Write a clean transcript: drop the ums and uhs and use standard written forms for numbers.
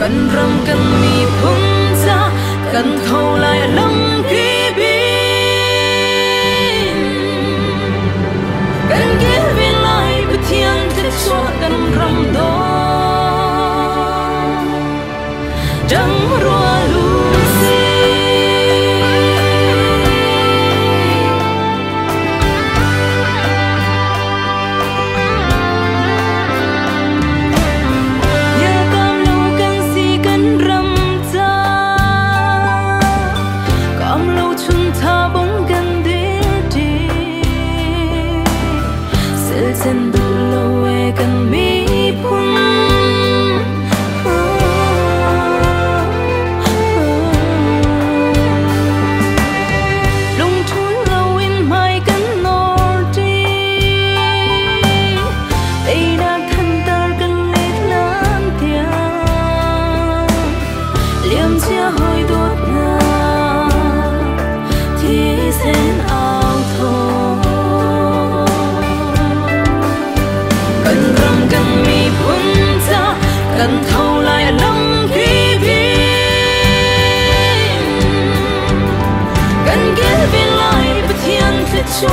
cần râm cần mi phun ra cần thâu lại lòng quý bin cần kia về lại bất thiên thiết cho cần râm đó trắng rùa lu si nhớ cam lâu cần si cần râm ra cam lâu chun tha bóng gần đi đi sự chân đủ lâu e cần mi phun cần thâu lại lòng quý bin cần kết về lại bất thiên thiết cho